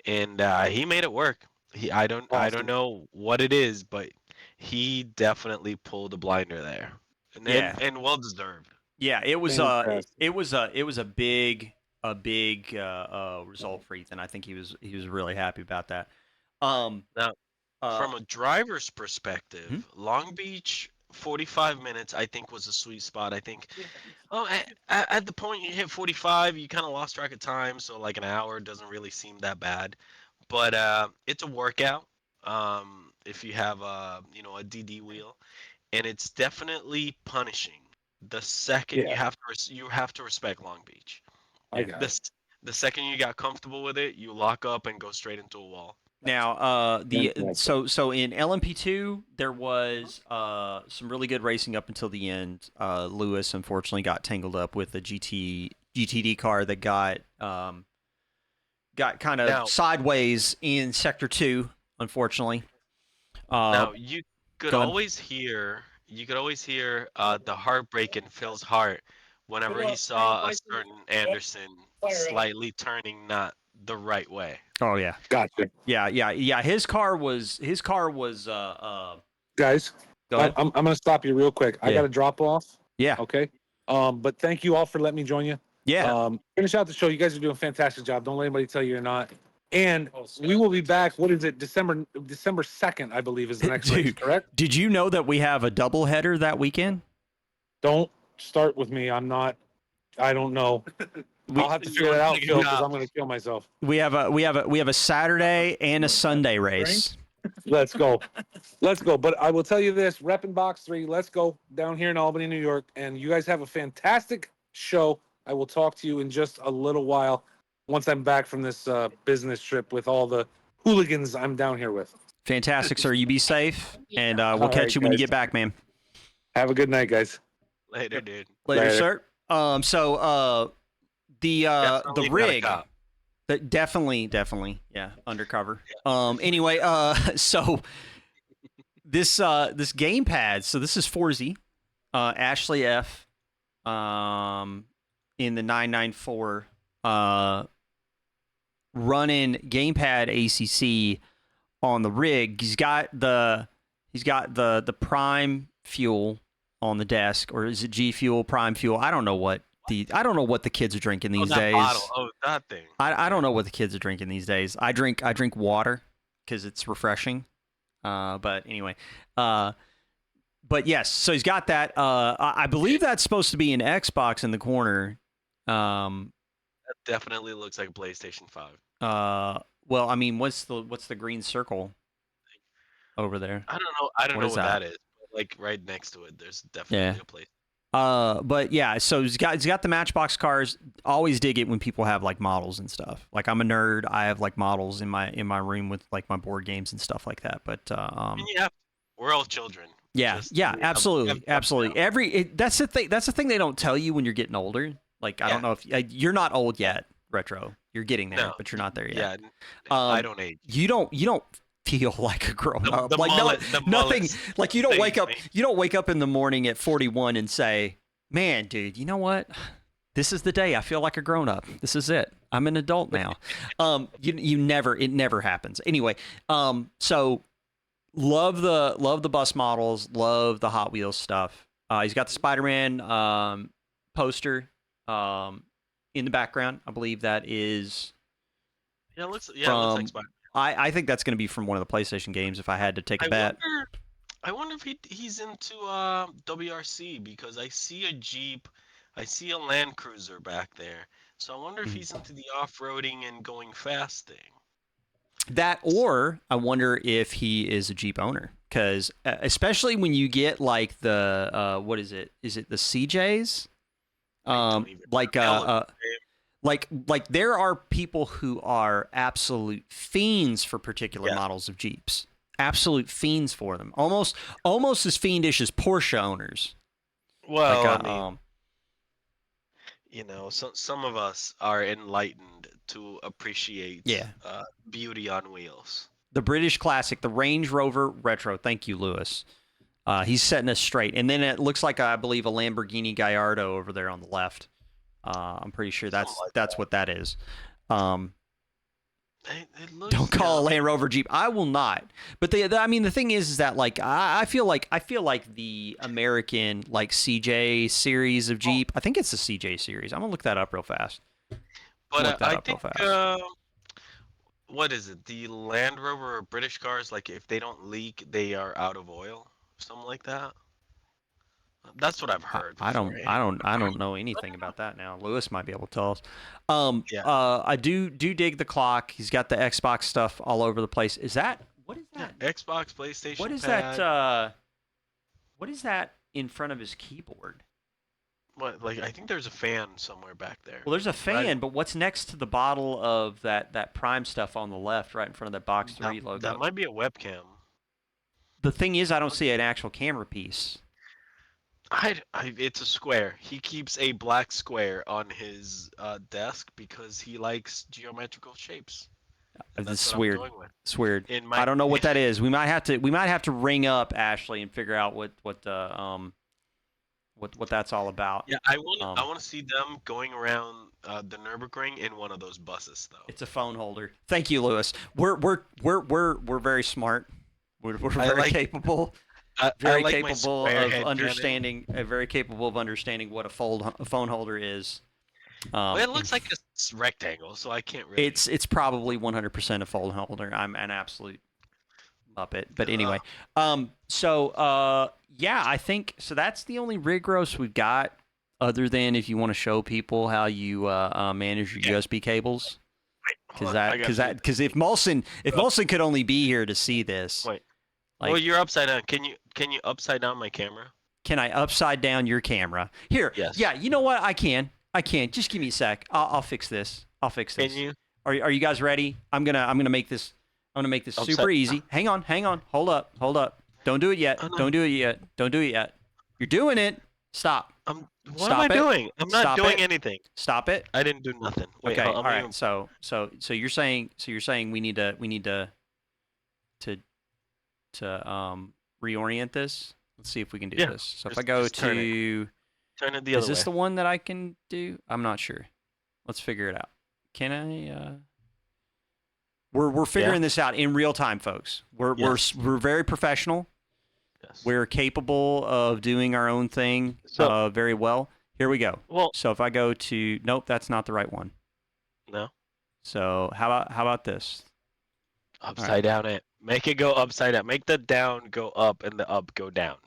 And he made it work. I don't know what it is, but he definitely pulled a blinder there. And well deserved. Yeah, it was a big result for Ethan. I think he was really happy about that. Now, from a driver's perspective, Long Beach 45 minutes I think was a sweet spot. I think at the point you hit 45, you kind of lost track of time, so like an hour doesn't really seem that bad. But it's a workout if you have a DD wheel, and it's definitely punishing. The second you have to respect Long Beach. The second you got comfortable with it, you lock up and go straight into a wall. Now, so in LMP2 there was some really good racing up until the end. Lewis unfortunately got tangled up with a GTD car that got kind of sideways in Sector 2, unfortunately. Now you could always hear the heartbreak in Phil's heart whenever he saw a certain Anderson slightly turning not the right way. Oh yeah, gotcha. Yeah. His car was. Guys, go ahead. I'm gonna stop you real quick. I got to drop off. Yeah. Okay. But thank you all for letting me join you. Yeah. Finish out the show. You guys are doing a fantastic job. Don't let anybody tell you you're not. And we will be back. What is it? December 2nd, I believe, is the next race, correct? Did you know that we have a doubleheader that weekend? Don't start with me. I don't know. I'll have to figure that out, Phil, because I'm going to kill myself. We have a Saturday and a Sunday race. Let's go. But I will tell you this: repping Box 3. Let's go down here in Albany, New York, and you guys have a fantastic show. I will talk to you in just a little while once I'm back from this business trip with all the hooligans I'm down here with. Fantastic, sir. You be safe, and we'll catch you when you get back, man. Have a good night, guys. Later, dude. Later, sir. So the rig, definitely, yeah, undercover. Anyway, so this gamepad. So this is Forzy, Ashley F. In the 994, running gamepad ACC on the rig. He's got the prime fuel on the desk, or is it G Fuel, Prime Fuel? I don't know what the kids are drinking these days. That thing. I don't know what the kids are drinking these days. I drink water because it's refreshing. But anyway, but yes, so he's got that. I believe that's supposed to be an Xbox in the corner. That definitely looks like a PlayStation 5. Well, I mean, what's the green circle over there? I don't know what that is. But like right next to it, there's definitely a place. But yeah, so he's got the Matchbox cars. Always dig it when people have like models and stuff. Like I'm a nerd. I have like models in my room with like my board games and stuff like that. But we're all children. Yeah, absolutely. That's the thing they don't tell you when you're getting older. Like I don't know if you're not old yet, Retro. You're getting there, but you're not there yet. Yeah, I don't age. You don't feel like a grown up. Nothing. Like you don't wake up. You don't wake up in the morning at 41 and say, "Man, dude, you know what? This is the day I feel like a grown up. This is it. I'm an adult now." It never happens. Anyway, so Love the bus models. Love the Hot Wheels stuff. He's got the Spider-Man poster in the background. I believe that is It looks like from. Spider. I think that's going to be from one of the PlayStation games. If I had to take a I bet, wonder. I wonder if he's into WRC because I see a Jeep, I see a Land Cruiser back there. So I wonder if Mhm. he's into the off-roading and going fasting. That, or I wonder if he is a Jeep owner, because especially when you get like the what is it? Is it the CJs? I don't even. Like They all look the same. like there are people who are absolute fiends for particular Yes. models of Jeeps. Absolute fiends for them. Almost as fiendish as Porsche owners. Well, Like I mean, some of us are enlightened to appreciate yeah. beauty on wheels. The British classic, the Range Rover Retro. Thank you, Lewis. He's setting us straight. And then it looks like, I believe, a Lamborghini Gallardo over there on the left. I'm pretty sure Something that's like that's that. what that is. Um, It looks, don't call a Land Rover Jeep. I will not. But I mean, the thing is that like I feel like the American like CJ series of Jeep. I think it's the CJ series. I'm gonna look that up real fast. But I think what is it? The Land Rover or British cars, like if they don't leak, they are out of oil, something like that. That's what I've heard I don't beforehand. I don't I don't know anything about that now. Lewis might be able to tell us. Yeah, I do dig the clock. He's got the Xbox stuff all over the place. Is that what is yeah. that? Xbox, PlayStation What is pad. that? What is that in front of his keyboard? What? Like I think there's a fan somewhere back there. Well, there's a But fan, but what's next to the bottle of that Prime stuff on the left, right in front of that Box that 3 that logo? might be a webcam. The thing is, I don't see an actual camera piece. It's a square. He keeps a black square on his desk because he likes geometrical shapes, and This that's is what I'm weird. going with. It's weird. In I my don't know what that is. We might have to ring up Ashley and figure out what that's all about. Yeah, I want Um, I want to see them going around the Nurburgring in one of those buses, though. it's a phone holder. Thank you, Lewis. We're very smart. We're I very like capable. I Very like my capable square of head cannon. understanding. Very capable of understanding what a phone holder is. Well, it In looks like a rectangle, so I can't really. it's probably 100% a phone holder. I'm an absolute muppet. But 'Cause, anyway, yeah, I think so. That's the only rig roast we've got, other than if you want to show people how you manage your yeah, USB cables. hold on, I got you. Because if Molson could only be here to see this, Wait. like, Well, you're upside down. Can you upside down my camera? can I upside down your camera? Here, Yes. yeah, you know what? I can. Just give me a sec. I'll fix this. Can you Are you guys ready? I'm gonna make this. I'm gonna make this upside? super easy. Hang on. Hold up. Don't do it yet. Oh, no. Don't do it yet. You're doing it. Stop. What am I doing? I'm not Stop doing it. anything. Stop it. I didn't do nothing. Wait, Okay. hold All on, right. So you're saying we need to reorient this. Let's see if we can do Yeah, this. So if just- I go just turn it. to, turn it the is other this way. the one that I can do? I'm not sure. Let's figure it out. Can I? We're figuring this out in real time, folks. Yes. We're very professional. Yes. We're capable of doing our own thing So- very well. Here we go. Well, So if I go to, nope, that's not the right one. no. So how about this? Upside down it. Make it go upside down. Make the down go up and the up go down.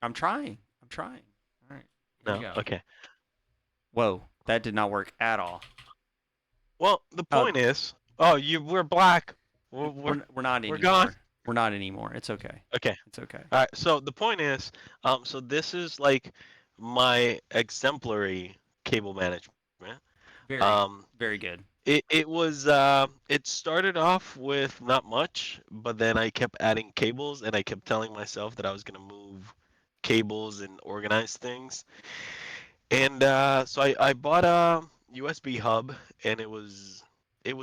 I'm trying. All right. Here we No. go. Okay. Whoa, that did not work at all. Well, the point is, we're black. We're not anymore. gone. We're not anymore. It's okay. Okay. It's okay. All right. So the point is, so this is like my exemplary cable management. Very very good. It started off with not much, but then I kept adding cables and I kept telling myself that I was gonna move cables and organize things. And so I bought a USB hub and it was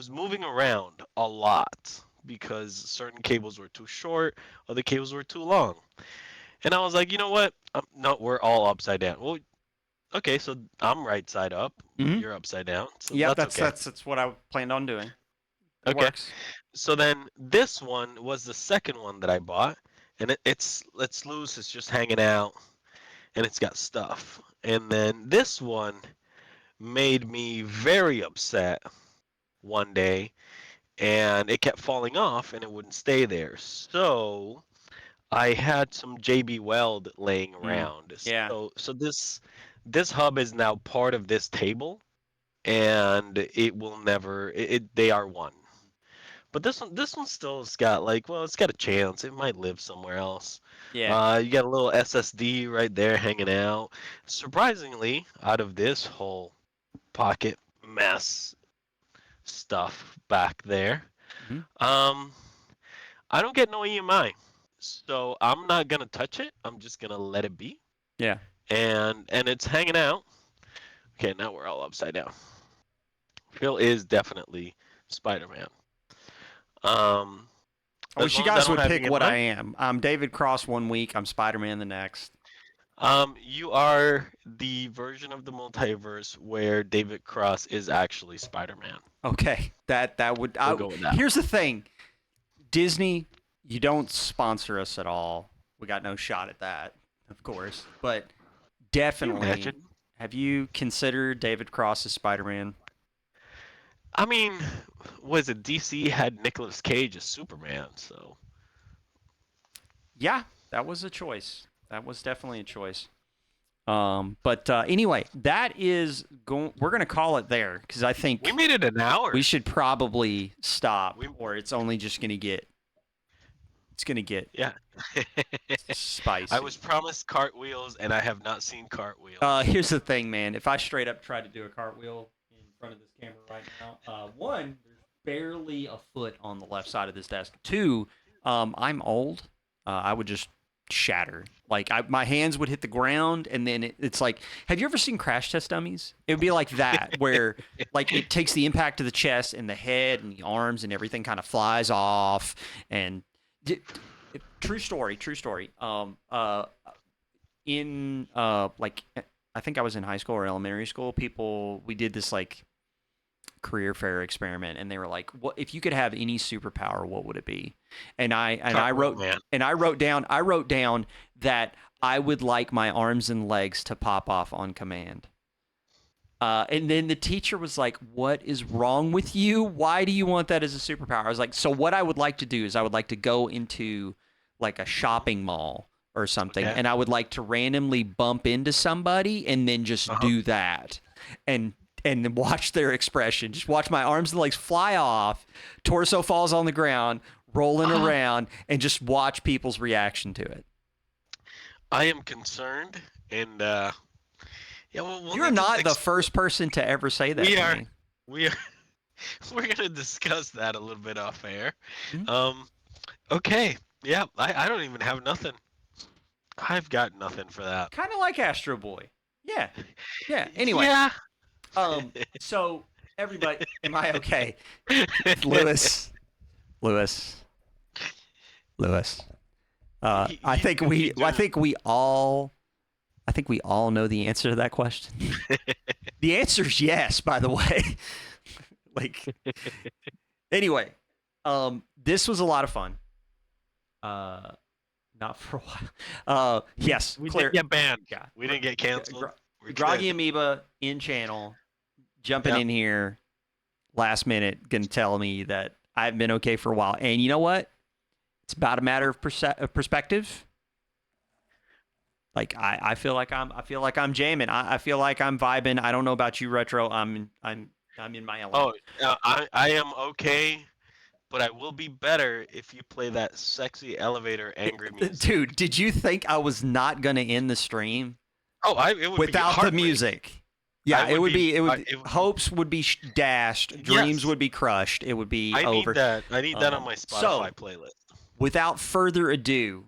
moving around a lot because certain cables were too short, other cables were too long. And I was like, you know what? No, we're all upside down. Well, okay, so I'm right side up. Mhm. You're upside down. So Yep, that's okay. that's what I planned on doing. It Okay. works. So then this one was the second one that I bought, and it's loose. It's just hanging out, and it's got stuff. And then this one made me very upset one day, and it kept falling off, and it wouldn't stay there. So I had some JB Weld laying around. Yeah. So this hub is now part of this table, and it will never. They are one. But this one still has got like, well, it's got a chance. It might live somewhere else. Yeah. You got a little SSD right there hanging out. Surprisingly, out of this whole pocket mess stuff back there, Hmm. um, I don't get no EMI, so I'm not gonna touch it. I'm just gonna let it be, Yeah. and it's hanging out. Okay, now we're all upside down. Phil is definitely Spider-Man. Um, I as wish you long as I guys don't would have pick what I EMI. am. I'm David Cross one week. I'm Spider-Man the next. You are the version of the multiverse where David Cross is actually Spider-Man. Okay, that would. We'll go with that. Here's the thing, Disney, you don't sponsor us at all. We got no shot at that, of course. But definitely, Imagine. have you considered David Cross as Spider-Man? I mean, was it DC had Nicolas Cage as Superman? So Yeah, that was a choice. That was definitely a choice. But anyway, that is going. We're gonna call it there because I think we made it an hour. we should probably stop, We- or it's only just gonna get. It's gonna get yeah. spicy. I was promised cartwheels, and I have not seen cartwheels. Here's the thing, man. If I straight up tried to do a cartwheel in front of this camera right now, one, there's barely a foot on the left side of this desk. Two, I'm old. I would just shatter. Like my hands would hit the ground, and then it's like, have you ever seen Crash Test Dummies? It would be like that, where like it takes the impact of the chest and the head and the arms and everything kind of flies off. And true story. In like I think I was in high school or elementary school. We did this like career fair experiment, and they were like, "What if you could have any superpower? What would it be?" I wrote down that I would like my arms and legs to pop off on command. And then the teacher was like, "What is wrong with you? Why do you want that as a superpower?" I was like, "So what I would like to do is I would like to go into like a shopping mall or something, Okay. and I would like to randomly bump into somebody and then just do that, and then watch their expression. Just watch my arms and legs fly off, torso falls on the ground, rolling around, and just watch people's reaction to it." I am concerned, and yeah, You're not the first person to ever say that to me. We are. We're gonna discuss that a little bit off air. Mm-hmm. Okay. Yeah, I don't even have nothing. I've got nothing for that. Kind of like Astro Boy. Yeah. Yeah. Anyway. Yeah. So everybody, am I okay? Lewis. I think we all know the answer to that question. The answer is yes, by the way. Like, anyway, this was a lot of fun. Not for a while. Yes, we clear. didn't get banned. Yeah, we didn't get canceled. Groggy Amoeba in channel, jumping in here last minute, gonna tell me that I've been okay for a while. And you know what? It's about a matter of perspective. Like I feel like I'm jamming. I feel like I'm vibing. I don't know about you, Retro. I'm in my element. Oh, I am okay, but I will be better if you play that sexy elevator angry music. Dude, did you think I was not gonna end the stream? Oh, it would without be the music. Yeah, it would be hopes would be dashed, dreams would be crushed. It would be over. I need that on my Spotify playlist. Without further ado,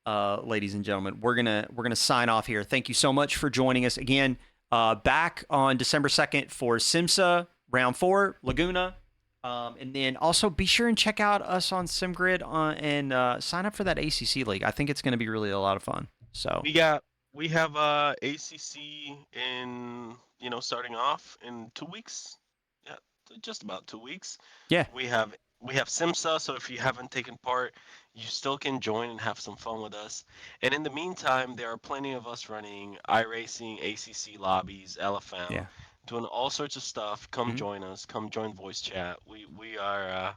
ladies and gentlemen, we're gonna sign off here. Thank you so much for joining us again. Back on December 2nd for SIMSA round 4, Laguna. And then also be sure and check out us on SimGrid and sign up for that ACC league. I think it's going to be really a lot of fun. So we have ACC in starting off in 2 weeks. Yeah, just about 2 weeks. Yeah. We have We have SIMSA, so if you haven't taken part, you still can join and have some fun with us. And in the meantime, there are plenty of us running iRacing, ACC lobbies, LFM, Yeah. doing all sorts of stuff. Come Mhm. join us. Come join voice chat. We are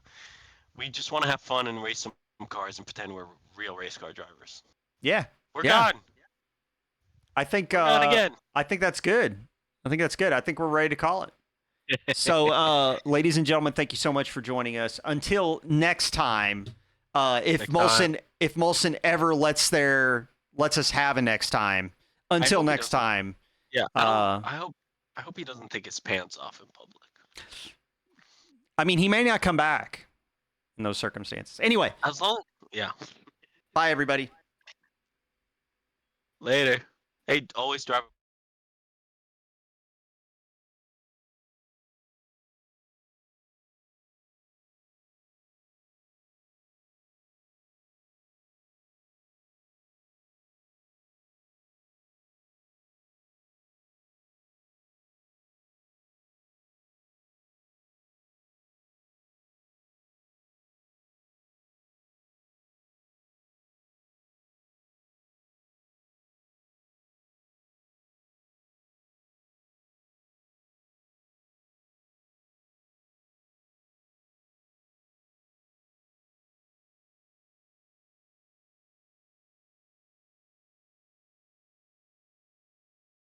we just want to have fun and race some cars and pretend we're real race car drivers. Yeah. We're Yeah. gone. I think We're gone again. I think that's good. I think that's good. I think we're ready to call it. So, ladies and gentlemen, thank you so much for joining us. Until next time, Next time. If Molson ever lets us have a next time. Until next time. Yeah, I hope he doesn't take his pants off in public. I mean, he may not come back in those circumstances. Anyway, As long, yeah. bye everybody. Later. Hey, always drive